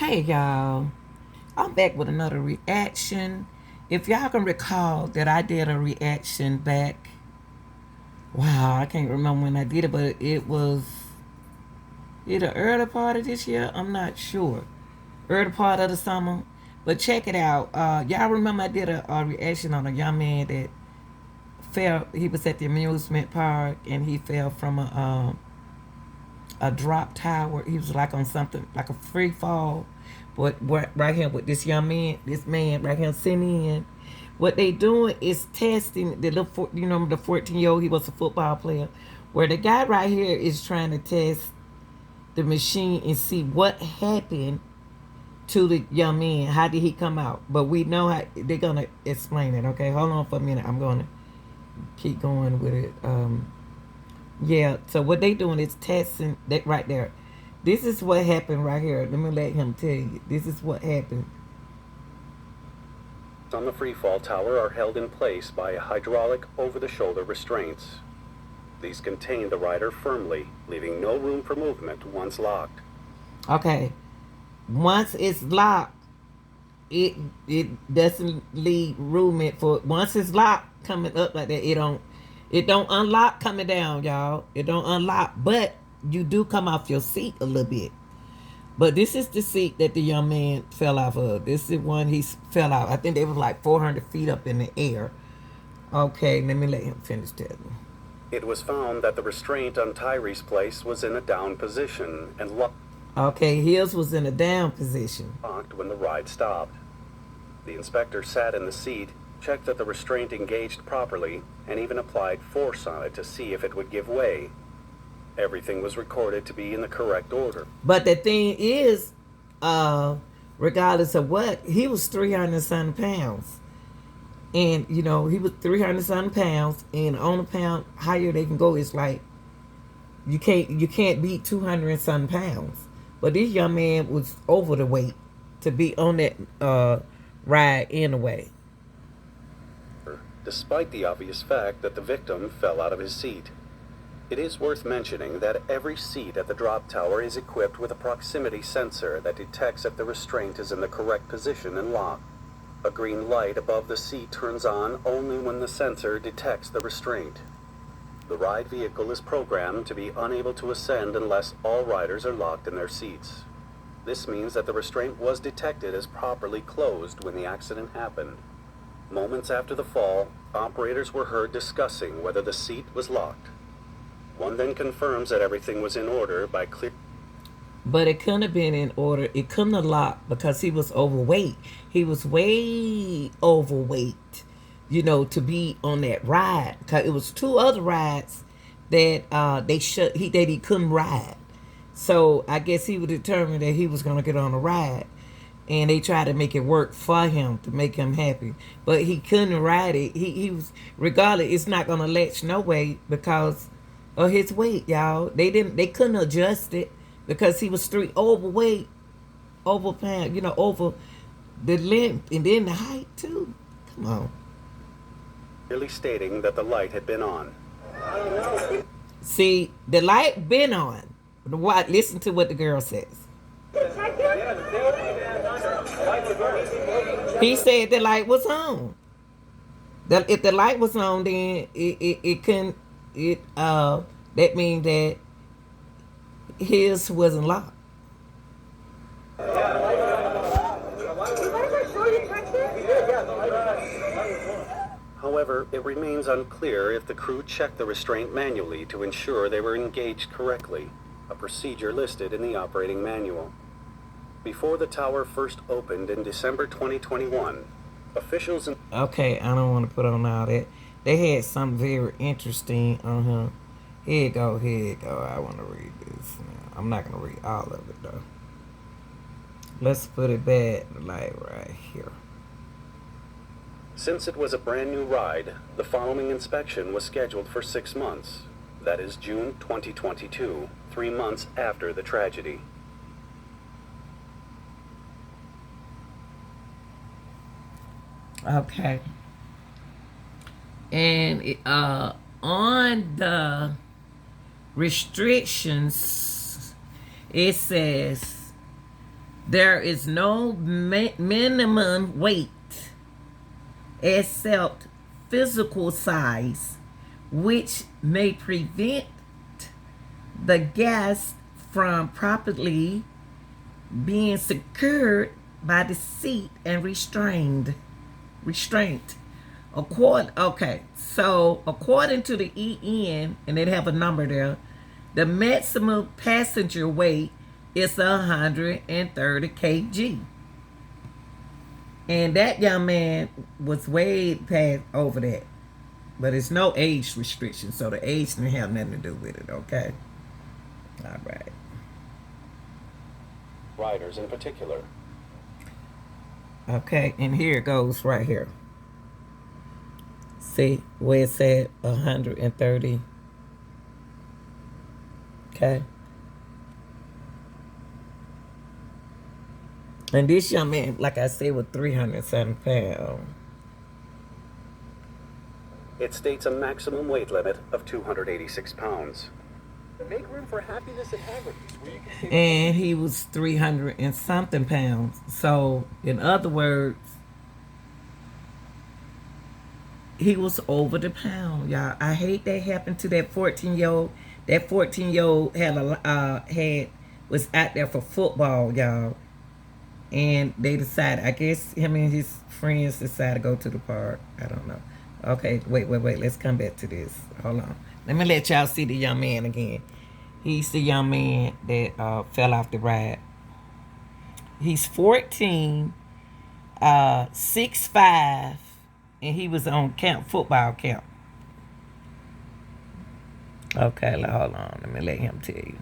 Hey y'all, I'm back with another reaction. If y'all can recall that I did a reaction back, wow, I can't remember when I did it, but it was either early part of this year, I'm not sure. Early part of the summer. But check it out. Y'all remember I did a reaction on a young man that fell, he was at the amusement park and he fell from a drop tower. He was like on something like a free fall. But right here with this young man, this man right here sitting in, what they doing is testing the little, the 14-year-old. He was a football player. Where the guy right here is trying to test the machine and see what happened to the young man. How did he come out? But we know how they're gonna explain it. Okay, hold on for a minute. I'm gonna keep going with it. Yeah, so what they doing is testing that right there. This is what happened right here. Let me let him tell you. This is what happened. On the freefall tower are held in place by hydraulic over-the-shoulder restraints. These contain the rider firmly, leaving no room for movement once locked. Okay. Once it's locked, it doesn't leave room for once it's locked coming up like that, it don't unlock coming down, y'all. It don't unlock, but you do come off your seat a little bit. But this is the seat that the young man fell off of. This is the one he fell out. I think they was like 400 feet up in the air. Okay, let me let him finish telling. It was found that the restraint on Tyre's place was in a down position and locked. Okay, his was in a down position. Locked when the ride stopped. The inspector sat in the seat, checked that the restraint engaged properly, and even applied force on it to see if it would give way. Everything was recorded to be in the correct order. But the thing is, regardless of what, he was 300 something pounds. And, he was 300 something pounds, and on a pound higher they can go, it's like, you can't beat 200 and something pounds. But this young man was over the weight to be on that ride anyway. Despite the obvious fact that the victim fell out of his seat. It is worth mentioning that every seat at the drop tower is equipped with a proximity sensor that detects if the restraint is in the correct position and lock. A green light above the seat turns on only when the sensor detects the restraint. The ride vehicle is programmed to be unable to ascend unless all riders are locked in their seats. This means that the restraint was detected as properly closed when the accident happened. Moments after the fall, operators were heard discussing whether the seat was locked. One then confirms that everything was in order by clear. But it couldn't have been in order. It couldn't have locked because he was overweight. He was way overweight, to be on that ride. Cause it was two other rides that he couldn't ride. So I guess he was determined that he was gonna get on a ride, and they tried to make it work for him to make him happy. But he couldn't ride it. He was, regardless, it's not gonna latch no way because of his weight, y'all. They couldn't adjust it because he was overweight, over pound, over the length and then the height too. Come on. Clearly stating that the light had been on. See, the light been on. Listen to what the girl says. He said the light was on. If the light was on, then it couldn't. That means that his wasn't locked. However, it remains unclear if the crew checked the restraint manually to ensure they were engaged correctly, a procedure listed in the operating manual. Before the tower first opened in December 2021, officials in... Okay, I don't want to put on all that. They had something very interesting on him. Here you go. I want to read this now. I'm not going to read all of it, though. Let's put it back, like right here. Since it was a brand new ride, the following inspection was scheduled for 6 months. That is June 2022, 3 months after the tragedy. Okay. And on the restrictions, it says There is no minimum weight except physical size, which may prevent the guest from properly being secured by the seat and restraint. So according to the EN, and they have a number there, the maximum passenger weight is 130 kg. And that young man was way past over that. But it's no age restriction, so the age didn't have nothing to do with it, okay? All right. Riders in particular. Okay, and here it goes right here. See where it said 130. Okay. And this young man, like I said, was 307 pounds. It states a maximum weight limit of 286 pounds. Make room for happiness at Haverty's. And he was 300 and something pounds. So, in other words, he was over the pound, y'all. I hate that happened to that 14-year-old. That 14-year-old was out there for football, y'all. And they decided, I guess him and his friends decided to go to the park. I don't know. Okay, wait. Let's come back to this. Hold on. Let me let y'all see the young man again. He's the young man that fell off the ride. He's 14, 6'5", and he was on football camp. Okay, hold on. Let me let him tell you.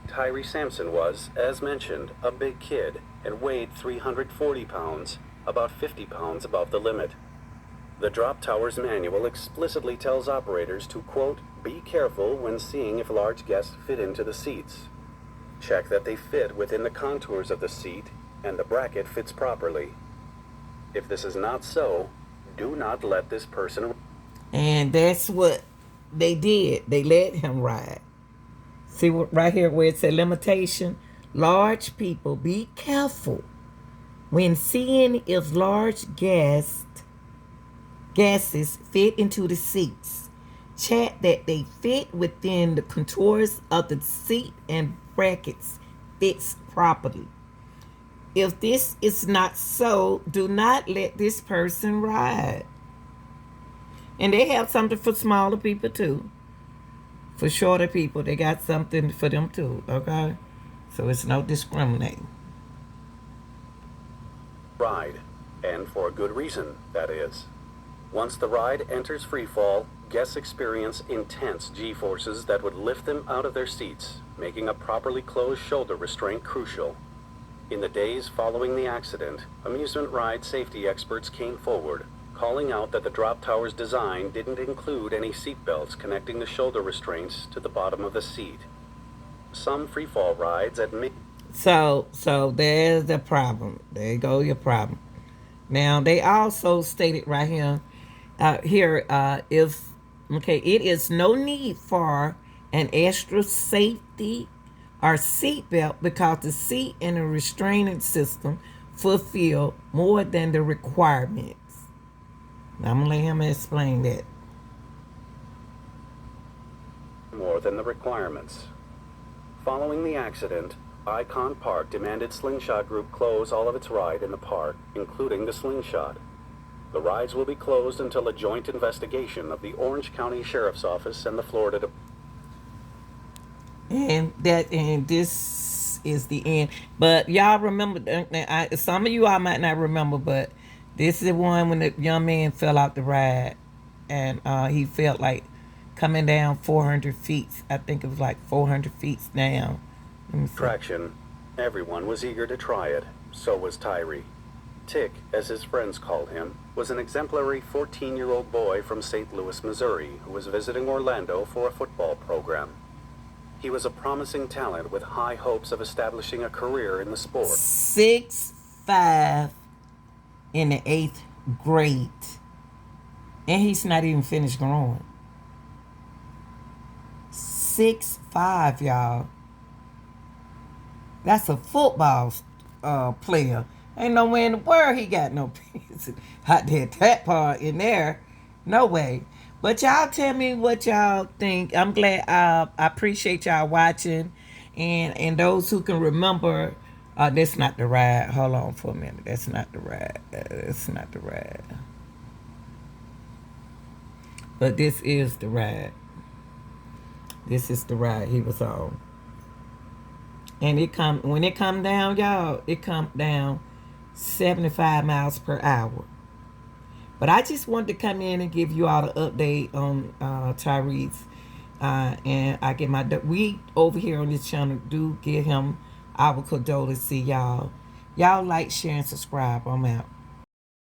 Tyre Sampson was, as mentioned, a big kid and weighed 340 pounds, about 50 pounds above the limit. The drop tower's manual explicitly tells operators to, quote, be careful when seeing if large guests fit into the seats. Check that they fit within the contours of the seat and the bracket fits properly. If this is not so, do not let this person... And that's what they did. They let him ride. See what right here where it said limitation? Large people, be careful when seeing if large gases fit into the seats. Check that they fit within the contours of the seat and brackets fits properly. If this is not so, do not let this person ride. And they have something for smaller people too. For shorter people, they got something for them too, okay? So it's no discriminating. Ride, and for a good reason, that is. Once the ride enters free fall, guests experience intense G-forces that would lift them out of their seats, making a properly closed shoulder restraint crucial. In the days following the accident, amusement ride safety experts came forward, calling out that the drop tower's design didn't include any seat belts connecting the shoulder restraints to the bottom of the seat. Some freefall rides admit... So there's the problem. There you go, your problem. Now, they also stated right here, it is no need for an extra safety or seat belt because the seat and the restraining system fulfill more than the requirements. I'm going to let him explain that. More than the requirements. Following the accident, Icon Park demanded Slingshot Group close all of its ride in the park, including the Slingshot. The rides will be closed until a joint investigation of the Orange County Sheriff's Office and the Florida... And this is the end. But y'all remember, some of you I might not remember, but this is the one when the young man fell out the ride, and he felt like coming down 400 feet. I think it was like 400 feet down. Traction. Everyone was eager to try it. So was Tyre. Tick, as his friends called him, was an exemplary 14-year-old boy from St. Louis, Missouri, who was visiting Orlando for a football program. He was a promising talent with high hopes of establishing a career in the sport. 6'5" in the 8th grade. And he's not even finished growing. 6'5", y'all. That's a football player. Ain't no way in the world he got no penis. I did that part in there. No way. But y'all tell me what y'all think. I'm glad. I appreciate y'all watching, and those who can remember. That's not the ride. Hold on for a minute. That's not the ride. That's not the ride. But this is the ride. This is the ride he was on. And when it come down, y'all, it come down 75 miles per hour. But I just wanted to come in and give you all the update on Tyrese. And I get we over here on this channel do give him our condolences, y'all. Y'all like, share, and subscribe. I'm out.